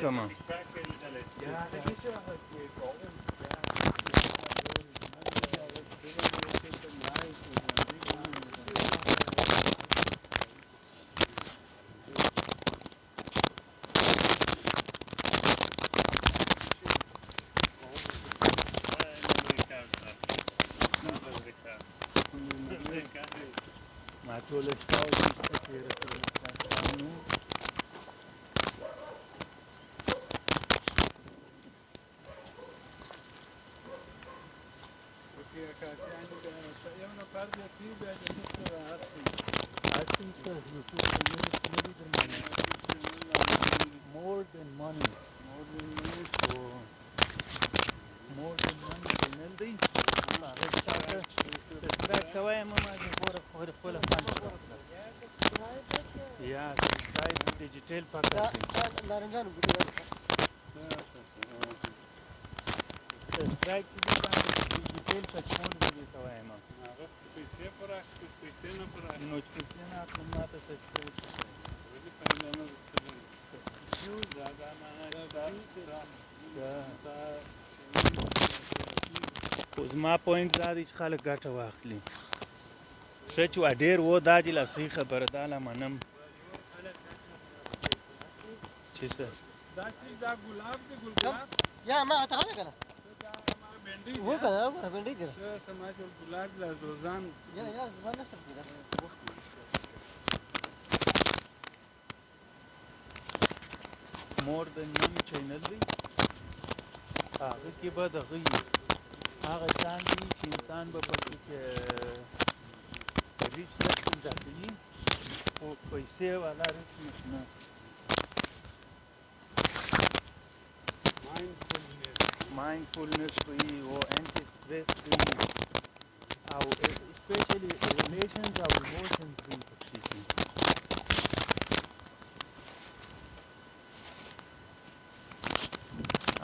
Come on. Matul stau kita kira kira more than money for more than money penalty. كوايا ماما جبورة فولا فانتا. Yeah, side digital packaging. نارنجان بيقولوا Strike to the digital packaging كوايا ماما. إنه تكلنا أكلنا تسجل. اوس ما پوینټ دا دی چې خلک ګټه واخلي ښه چې ډېر و دا دې لا صحیح خبره ده لا منم چې دا چې دا ګلاب دی ګلاب یا ما اعتقد کنه بنډي هو کنه هو بنډي دی سماج ګلاب لا روزان یا زما نشته دی مور د نیم چینل دی هغه کې به دغه هغه شان دي چې انسان به پکې ریچ نشي داخلي او پیسې والا ریچ نشي mindfulness free or anti-stress free او especially relations او emotions free پکې دي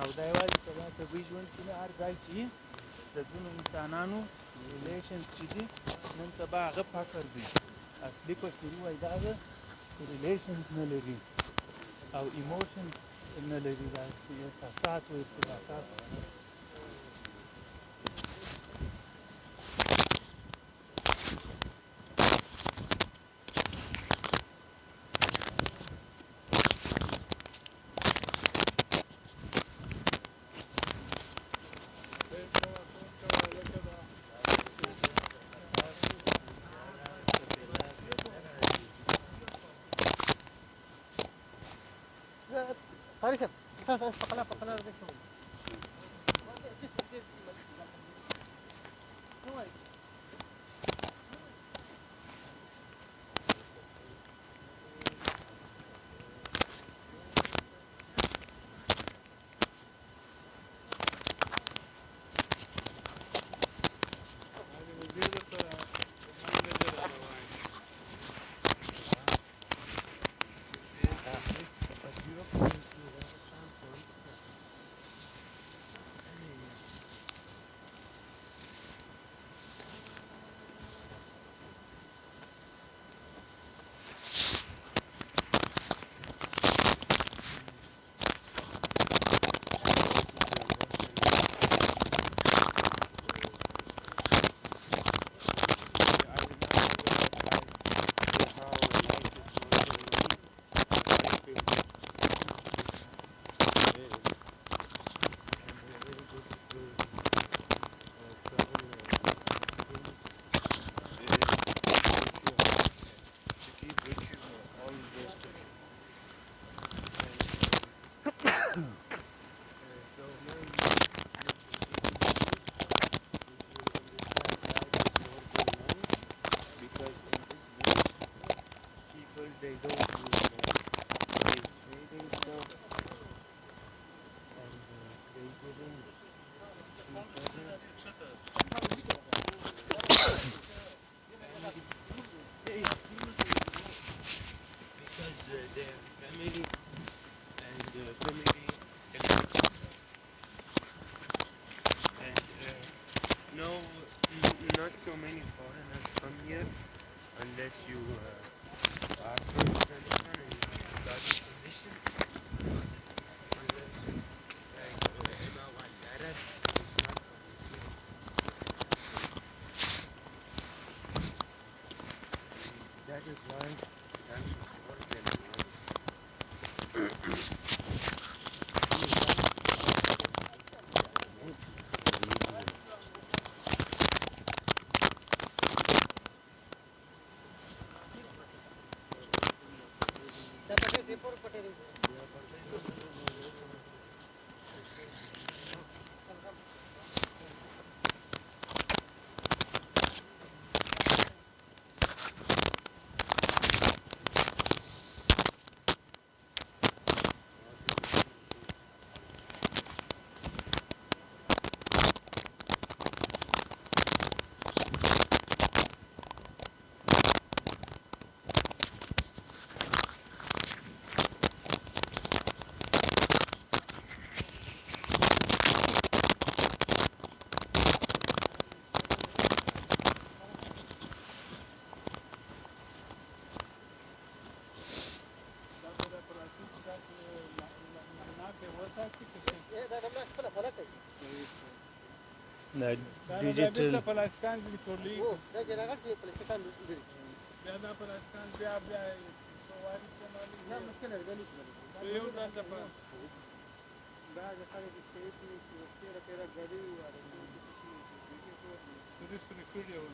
او دا یوازې په طبیعي ژوند کې نه هر ځای چې د ځینو انسانانو ریلیشنز چې دي نن سبا هغه فقر دی اصلي په شروع وایي دا هغه ریلیشنز نه لري او ایموشنز نه لري دا احساسات او ارتباطات فارس فقلا they don't use trading stuff and they didn't because their family and family and no, not so many foreigners come here unless you are from Afghanistan and you study conditions. دا دا ډیجیټل د پلاستیکان دي ټولې بیا دا پلاستیکان بیا سواري استعمالي یو ځل د سوري سوري کړي وو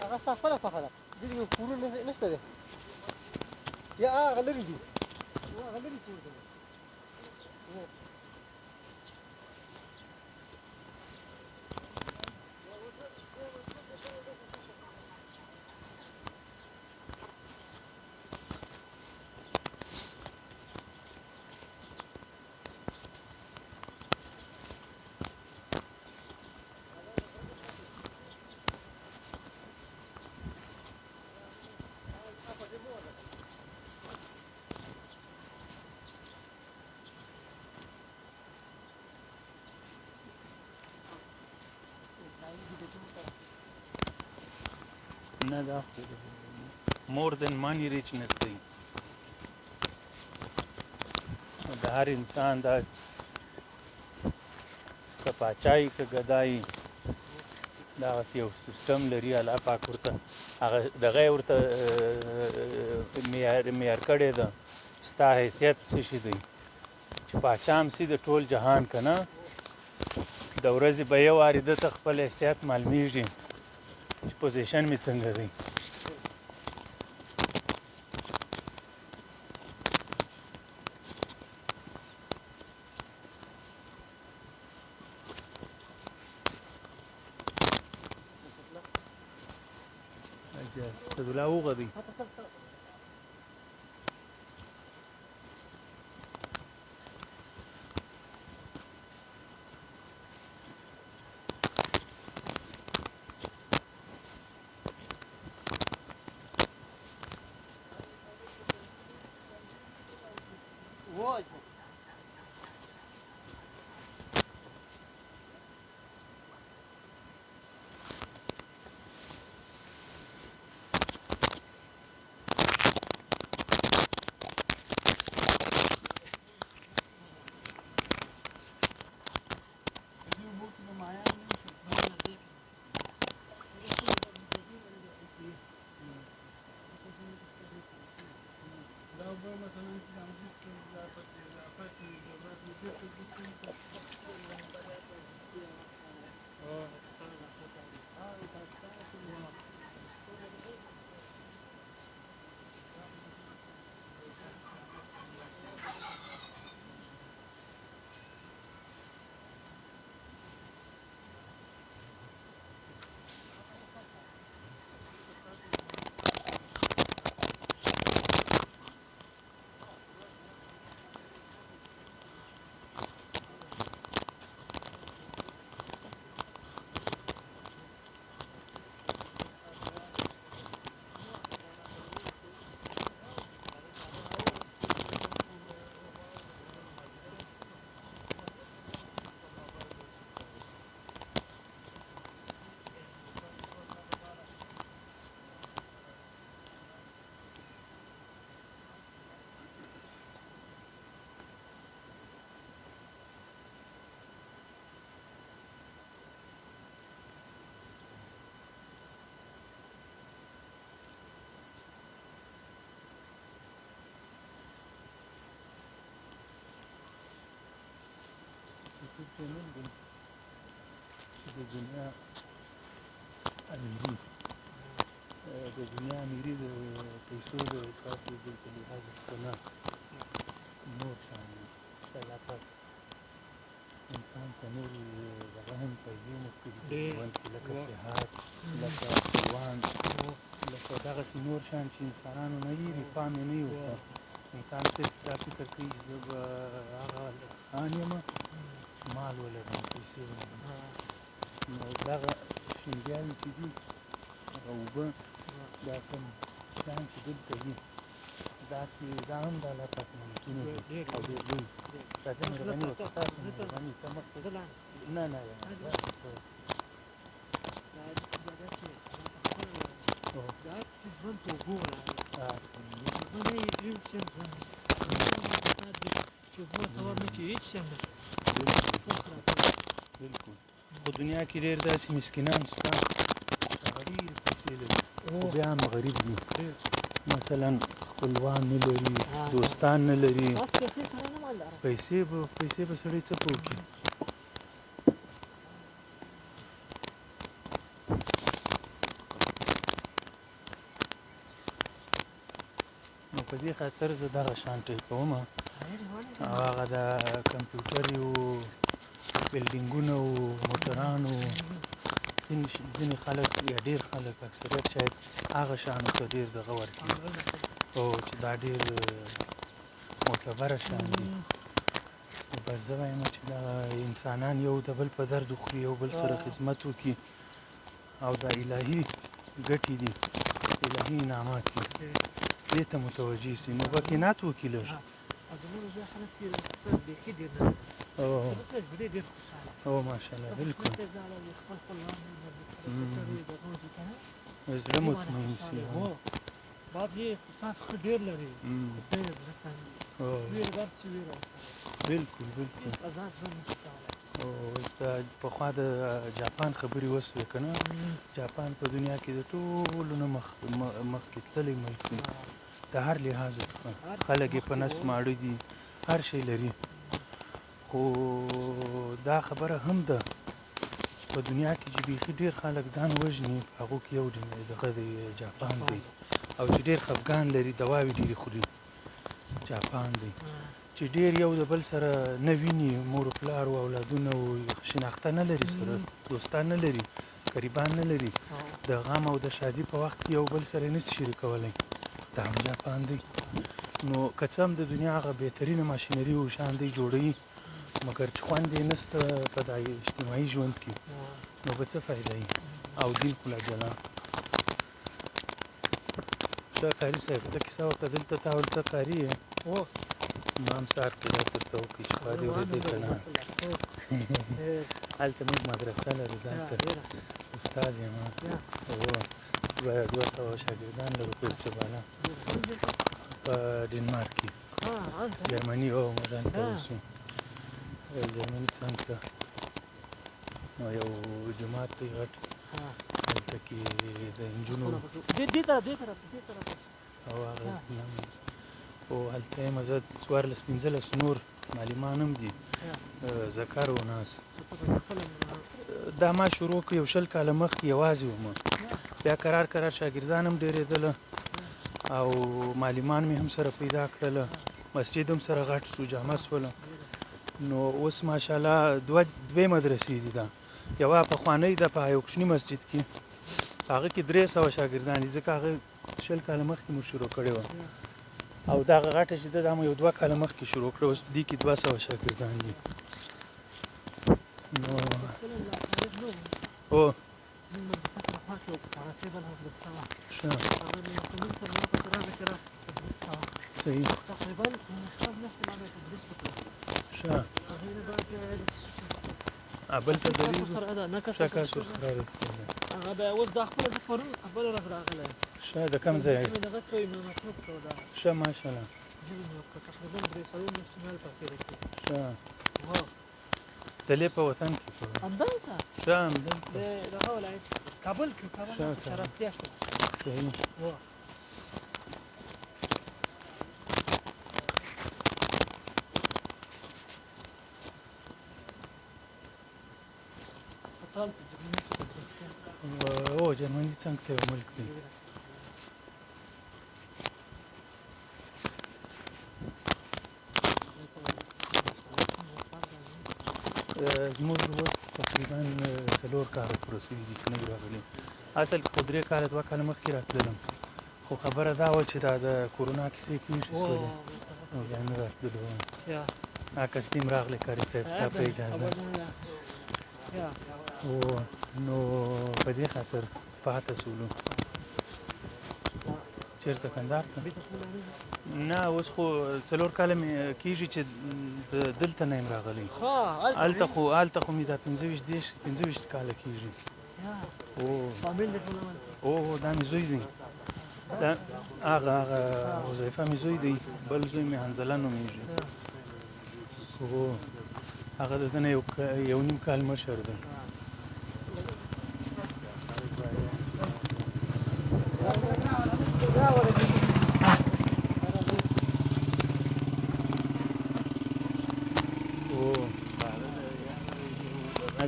هغه خپله خوښه ده دلته کورونه نشته دی یا هغه لرې دي هغه لرې کور دی نه دا مور دین مانی ریچنس دی د هر انسان دا که پاچاهي که ګدایي دغسې یو سیستم لري الله پاک ورته هغه دغه یې ورته معیار کړی ده ستا حیثیت څه شي دی چې پاچا هم سي د ټول جهان که نه د ورځې به یو وارې ده ته خپل حیثیت معلومیږي چې پوزیشن مې څنګه دی سدولا وغدي وای یوټیوب چینل دی چې د دنیا امیري د دنیا امیري د پیسو د تاسې دلته لحاظ څخه نه نور شیان دي چې الله پاک انسان ته نور دغه هم پیسې ورکړي په ژوند کې لکه صحت لکه خپلوان لکه دغسې نور شیان چې انسانانو نه وي پام یې نه وي ورته انسان صرف دا فکر کوي چې زه به هغه خان یم مال ولرم پیسې ولرم نو دغه شینګیاوې چې دي هغه اوبه دا کوم شیان چې دلته وي داسې دا هم د الله پاک نعمتونه دي او ډېر لوی راځه مهرباني وکړه ستاسو مهرباني ته مخ نه نه ژوند په اوبو ولاړ دی یو شی ژوند چې اوبو ته ور نه کړي هېڅ شی نه بلکل په دنیا کې ډېر داسې مسکینان شته چې هغه ډېرې پیسې لري خو بیا هم غریب دي مثلا خپلوان نه لري دوستان نه لري پیسې به سړی څه په وکړي نو په دې خاطر زه دغه شان ټایپوم او هغه د کمپیوټر یو بلډینګونه او موټران او ځینې خلک یا ډېر خلک اکثریت شاید هغه شیانو ته ډېر دغه ورکوي او چې دا ډېر معتبره شیان دي بس زه وایم چې دغه انسانان یو د بل په درد وخوري یو بل سره خدمت وکړي او دا الهي ګټې دي الهي انعامات دي دې ته متوجه سي نو به قناعت وکړي لږ او ماشاءالله بالکل زړه مطمئن سي باب یې اقتصاد ښه ډېر لري بالکل او اوس د پخوا د جاپان خبرې وسوې که نه جاپان په دنیا کې د ټولو نه مخکې تللی ملک دی د هر لحاظ څخه خلک یې په نس ماړه دي هر شی لري خو دا خبره هم ده په دنیا کې چې بیخي ډېر خلک ځان وژني په هغو کې یو دغه د جاپان دی او چې ډېر خفګان لري دواوې ډېرې خوري جاپان دی چې ډېر یو د بل سره نه ویني مور و پلار او اولادونه او شناخته نه لري سره دوستان نه لري قریبان نه لري د غم او د شادي په وخت کې یو بل سره نشي شریکولی دا هم جاپان دی نو که څه هم د دنیا هغه بهترینه ماشینري او شیان دی جوړوي مګر چې خوند یې نشته په دا اجتماعي ژوند کې نو به څه فایده وي او دین خو لا جلا ته قاري صاحب ته کیسه وکړه دلته تا ورته قاري یې ما هم سهار کې دا درته وکړي چې خوا دې اورېدی که نه هلته موږ مدرسه لرو زه هلته استاد یم دوه سوه شاګردان لرو په یوڅه په ډنمارک کې جرمني او موږ هلته اوسو جرمني څنګ ته نو یو جومات دی غټ هلته کې د نجونو او هغه او هلته یم زه 14-15 نور معلمان هم دي ذکر و ناس دا ما شروع کړ یو 20 کاله مخکې یوازې وم بیا قرار شاګردان هم ډېرېدله او معلمان مې هم سره پیدا کړله مسجد هم سره غټ سو جامع سوله نو اوس ماشاءالله دوې مدرسې دي دا یوه پخوانۍ ده په یو کوچني مسجد کې هغه کې 300 شاګردان دي ځکه هغه 20 کاله مخکې مو شروع کړې وه او دغه غټه چې ده دا مو یو 2 کاله مخکې شروع کړه اوس دې کې 200 شاګردان دي نو او صحیح بل ته دلیل شکا سور خرار هغه به اوس دا خپله زه پرون بله ورځ راغلی ښه د کوم ځای دغه کوي مطلب کوه دا ښه ماشاءالله تقریبا 300 میاشتې مال پاتې رسي ښه دلې په وطن کې همدلته ښه همدلته د دغه ولایت کابل کې شراسیه کې صحیح طالت او جرمني څنګه ته ملک دی زموږ اوس تقریبا 4 کاله پوره شوي دي چې نه راغلي اصل کې خو 3 کاله 2 کاله مخکې راتللم خو خبره دا وه چې دا د کورونا کیسې پېښې شولې نو بیا نه راتللو عکس دې هم راغلی کاري صاحب ستا په اجازه نو په دې خاطر پاته شولو چېرته کندهار ته نه اوس خو 4 کاله مې کېږي چې دلته نه یم راغلی هلته خو مې دا 25 کاله کېږي او دا مې زوی دی دا هغه حذیفه مې زوی دی بل زوی مې حنظله نومېږي هو هغه د ده نه یو نیم کال مشر دی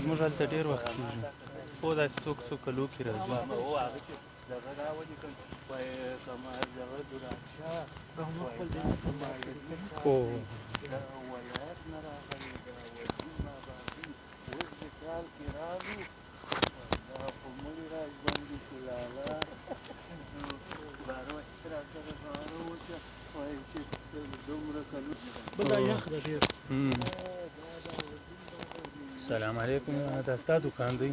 زموږ هلته ډېر وخت کېږي خو داسې څوک کلو کې راځي سلام علیکم دا ستا دوکان دی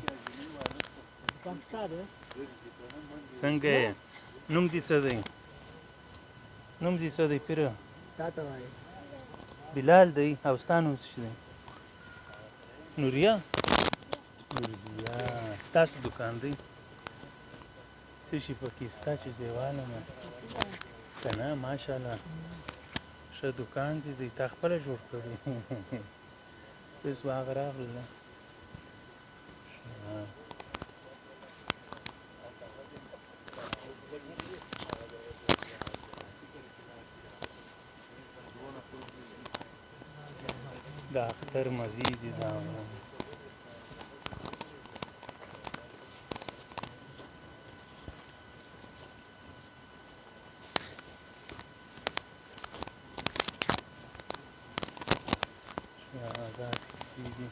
څنګه یې نوم دې څه دی پیره بلال دی او ستا نوم څه دی نوریا ستاسو دوکان دی څه شي پکې ستا چې زیواله نه که نه ماشاءالله ښه دوکان دی تا خپله جوړ کړی څه سوه هغه راغلله دا اختر مزیدی دا داسې کیسې دي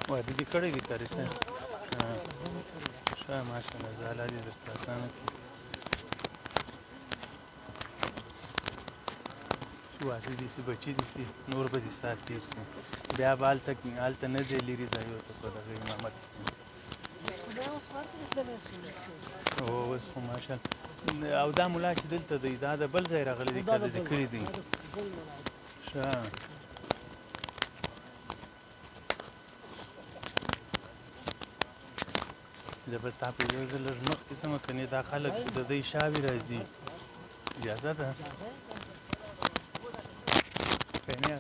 واده دې کړی دی کاري صاحب ښه ماشاءالله ځاله دې درته اسانه کړي چې واده دې سي بچي دې سي نور به دې سات تېر سي بیا به هلته نه ځې لرې ځایو ته په دغه امامت پسې اوس خو ماشاءالله او دا ملا چې دلته دی دا د بل ځای راغلی دی که د دې کړي دی ښه زه به ستا په اجازه لږ مخکې سمه کنې دا خلک د دوی شاوې راځي اجازه ده کنې